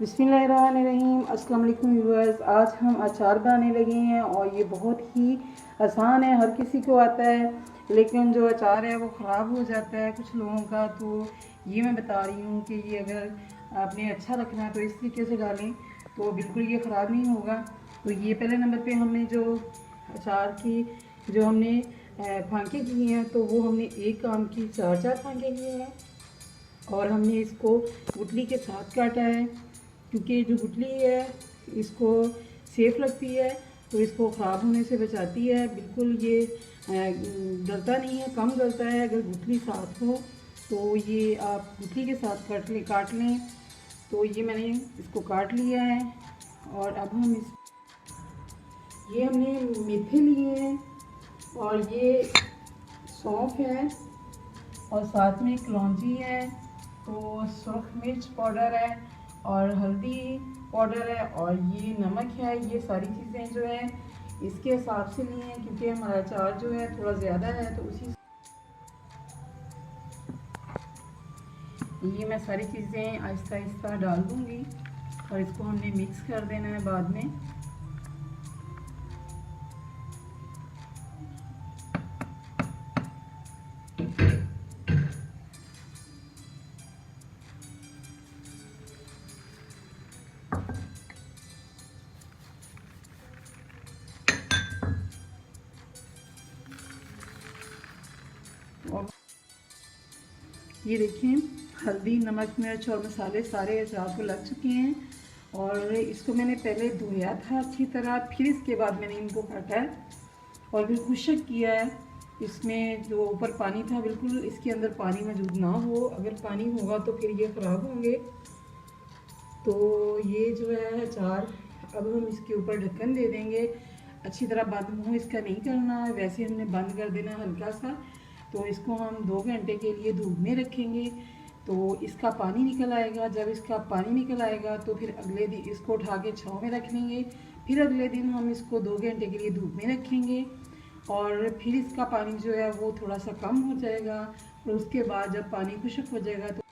बिस्मिल्लाहिर्रहमानिर्रहीम। अस्सलाम वालेकुम व्यूअर्स। आज हम अचार बनाने लगे हैं और ये बहुत ही आसान है, हर किसी को आता है, लेकिन जो अचार है वो ख़राब हो जाता है कुछ लोगों का। तो ये मैं बता रही हूँ कि ये अगर आपने अच्छा रखना है तो इस तरीके से डालें तो बिल्कुल ये ख़राब नहीं होगा। तो ये पहले नंबर पे हमने जो अचार की जो हमने फांके किए हैं तो वो हमने एक आम की चार फांके किए हैं और हमने इसको गुठली के साथ काटा है, क्योंकि जो गुठली है इसको सेफ लगती है तो इसको ख़राब होने से बचाती है। बिल्कुल ये गलता नहीं है, कम गलता है अगर गुठली साथ हो। तो ये आप गुठली के साथ काट लें। तो ये मैंने इसको काट लिया है और अब हम ये हमने मेथे लिए हैं और ये सौंफ है और साथ में कलौंजी है, तो सुरख मिर्च पाउडर है और हल्दी पाउडर है और ये नमक है। ये सारी चीज़ें जो है इसके हिसाब से ली हैं, क्योंकि हमारा अचार जो है थोड़ा ज़्यादा है तो उसी ये मैं सारी चीज़ें आहिस्ता आहिस्ता डाल दूँगी और इसको हमने मिक्स कर देना है बाद में। और ये देखिए हल्दी नमक मिर्च और मसाले सारे अचार को लग चुके हैं और इसको मैंने पहले धोया था अच्छी तरह, फिर इसके बाद मैंने इनको काटा है और फिर खुश्क किया है। इसमें जो ऊपर पानी था बिल्कुल इसके अंदर पानी मौजूद ना हो, अगर पानी होगा तो फिर ये ख़राब होंगे। तो ये जो है अचार अब हम इसके ऊपर ढक्कन दे देंगे। अच्छी तरह बंद मुँह इसका नहीं करना है, वैसे हमने बंद कर देना हल्का सा। तो इसको हम 2 घंटे के लिए धूप में रखेंगे तो इसका पानी निकल आएगा। जब इसका पानी निकल आएगा तो फिर अगले दिन इसको उठा के छाँव में रख लेंगे। फिर अगले दिन हम इसको 2 घंटे के लिए धूप में रखेंगे और फिर इसका पानी जो है वो थोड़ा सा कम हो जाएगा और उसके बाद जब पानी खुश्क हो जाएगा तो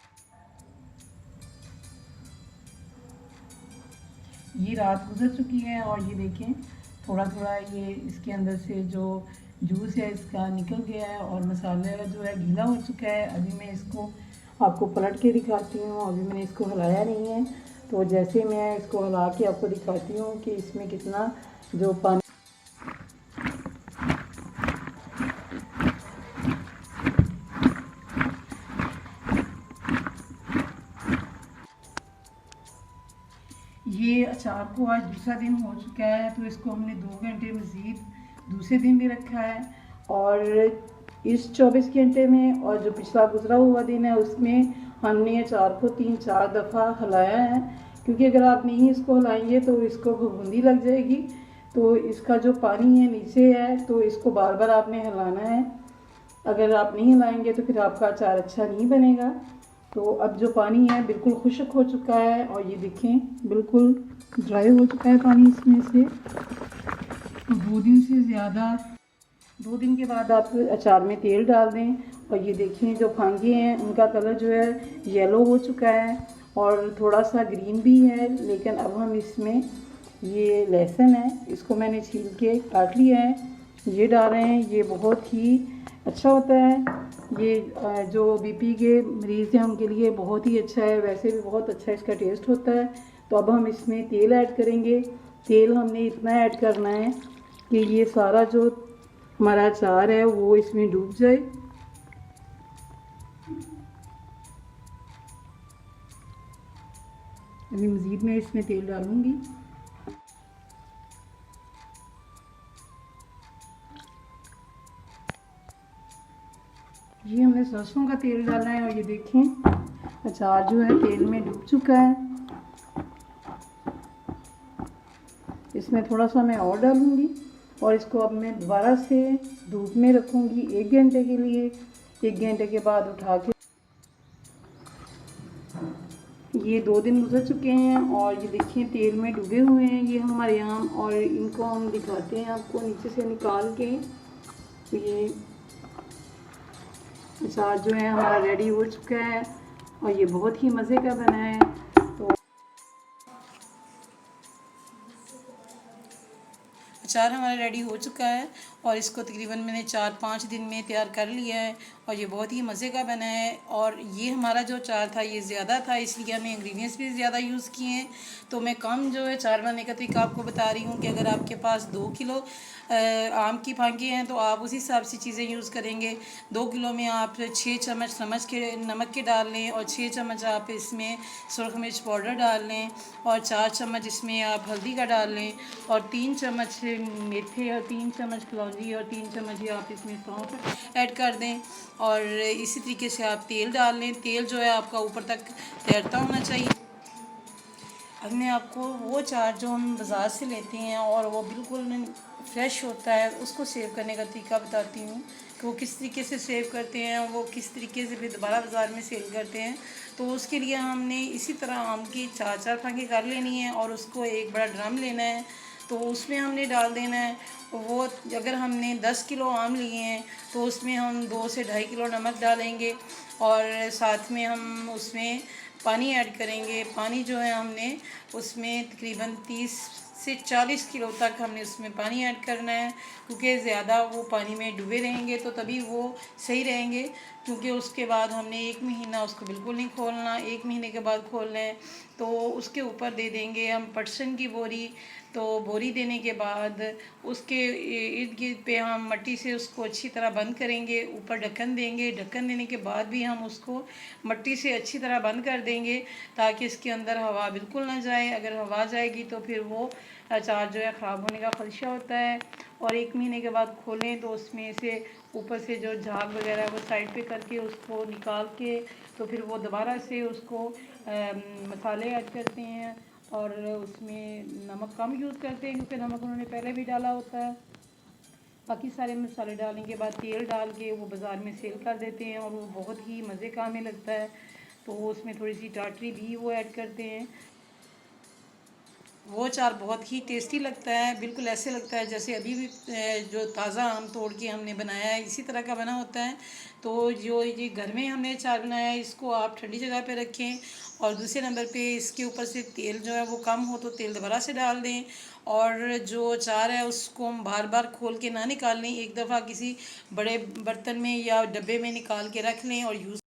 ये रात गुजर चुकी है और ये देखें थोड़ा थोड़ा ये इसके अंदर से जो जूस है इसका निकल गया है और मसाला जो है गीला हो चुका है। अभी मैं इसको आपको पलट के दिखाती हूँ, अभी मैंने इसको हिलाया नहीं है। तो जैसे मैं इसको हिला के आपको दिखाती हूँ कि इसमें कितना जो पानी ये अचार को आज दूसरा दिन हो चुका है तो इसको हमने 2 घंटे मज़ीद दूसरे दिन भी रखा है और इस 24 घंटे में और जो पिछला गुजरा हुआ दिन है उसमें हमने अचार को 3-4 दफ़ा हिलाया है, क्योंकि अगर आप नहीं इसको हिलाएंगे तो इसको घुंघुंदी लग जाएगी। तो इसका जो पानी है नीचे है तो इसको बार बार आपने हिलाना है, अगर आप नहीं हिलाएंगे तो फिर आपका अचार अच्छा नहीं बनेगा। तो अब जो पानी है बिल्कुल खुश्क हो चुका है और ये देखें बिल्कुल ड्राई हो चुका है पानी इसमें से। तो 2 दिन के बाद आप अचार में तेल डाल दें और ये देखें जो फांगे हैं उनका कलर जो है येलो हो चुका है और थोड़ा सा ग्रीन भी है। लेकिन अब हम इसमें ये लहसुन है इसको मैंने छील के काट लिया है, ये डाल रहे हैं। ये बहुत ही अच्छा होता है, ये जो बीपी के मरीज़ हैं उनके लिए बहुत ही अच्छा है, वैसे भी बहुत अच्छा इसका टेस्ट होता है। तो अब हम इसमें तेल ऐड करेंगे। तेल हमने इतना ऐड करना है कि ये सारा जो हमारा अचार है वो इसमें डूब जाए। अभी मज़ीद मैं इसमें तेल डालूँगी। ये हमने सरसों का तेल डाला है और ये देखें अचार जो है तेल में डूब चुका है। इसमें थोड़ा सा मैं और डालूँगी और इसको अब मैं दोबारा से धूप में रखूँगी 1 घंटे के लिए। 1 घंटे के बाद उठा के ये 2 दिन गुजर चुके हैं और ये देखिए तेल में डूबे हुए हैं ये हमारे आम और इनको हम दिखाते हैं आपको नीचे से निकाल के। तो ये अचार जो है हमारा रेडी हो चुका है और ये बहुत ही मज़े का बना है। तो अचार हमारा रेडी हो चुका है और इसको तकरीबन मैंने 4-5 दिन में तैयार कर लिया है और ये बहुत ही मज़े का बना है। और ये हमारा जो अचार था ये ज़्यादा था, इसलिए हमने इंग्रेडिएंट्स भी ज़्यादा यूज़ किए हैं। तो मैं कम जो है अचार बनाने का तरीका आपको बता रही हूँ कि अगर आपके पास 2 किलो आम की फांकी हैं तो आप उसी हिसाब से चीज़ें यूज़ करेंगे। 2 किलो में आप 6 चम्मच नमक के डाल लें और 6 चम्मच आप इसमें सुरख मिर्च पाउडर डाल लें और 4 चम्मच इसमें आप हल्दी का डाल लें और 3 चम्मच मेथे और 3 चम्मच कलौंजी और 3 चम्मच ही आप इसमें सौंफ ऐड कर दें। और इसी तरीके से आप तेल डाल लें। तेल जो है आपका ऊपर तक तैरता होना चाहिए। अब मैं आपको वो अचार जो हम बाज़ार से लेते हैं और वो बिल्कुल फ्रेश होता है उसको सेव करने का तरीका बताती हूँ कि वो किस तरीके से सेव करते हैं, वो किस तरीके से फिर दोबारा बाज़ार में सेल करते हैं। तो उसके लिए हमने इसी तरह आम की 4-4 फांकी कर लेनी है और उसको एक बड़ा ड्रम लेना है तो उसमें हमने डाल देना है। वो अगर हमने 10 किलो आम लिए हैं तो उसमें हम 2 से 2.5 किलो नमक डालेंगे और साथ में हम उसमें पानी ऐड करेंगे। पानी जो है हमने उसमें तकरीबन 30 से 40 किलो तक हमने उसमें पानी ऐड करना है, क्योंकि ज़्यादा वो पानी में डूबे रहेंगे तो तभी वो सही रहेंगे। क्योंकि उसके बाद हमने 1 महीना उसको बिल्कुल नहीं खोलना, 1 महीने के बाद खोलना है। तो उसके ऊपर दे देंगे हम पटसन की बोरी। तो बोरी देने के बाद उसके इर्द गिर्द पे हम मट्टी से उसको अच्छी तरह बंद करेंगे, ऊपर ढक्कन देंगे। ढक्कन देने के बाद भी हम उसको मट्टी से अच्छी तरह बंद कर देंगे ताकि इसके अंदर हवा बिल्कुल ना जाए। अगर हवा जाएगी तो फिर वो अचार जो है ख़राब होने का ख़दशा होता है। और 1 महीने के बाद खोलें तो उसमें से ऊपर से जो झाग वगैरह है वो साइड पे करके उसको निकाल के तो फिर वो दोबारा से उसको मसाले ऐड करते हैं और उसमें नमक कम यूज़ करते हैं क्योंकि नमक उन्होंने पहले भी डाला होता है। बाकी सारे मसाले डालने के बाद तेल डाल के वो बाज़ार में सेल कर देते हैं और वो बहुत ही मज़े का हमें लगता है। तो उसमें थोड़ी सी टाटरी भी वो ऐड करते हैं। वो अचार बहुत ही टेस्टी लगता है, बिल्कुल ऐसे लगता है जैसे अभी भी जो ताज़ा आम तोड़ के हमने बनाया है इसी तरह का बना होता है। तो जो ये घर में हमने अचार बनाया है इसको आप ठंडी जगह पे रखें और दूसरे नंबर पे इसके ऊपर से तेल जो है वो कम हो तो तेल दोबारा से डाल दें। और जो अचार है उसको हम बार बार खोल के ना निकाल लें, एक दफ़ा किसी बड़े बर्तन में या डब्बे में निकाल के रख लें और यूज़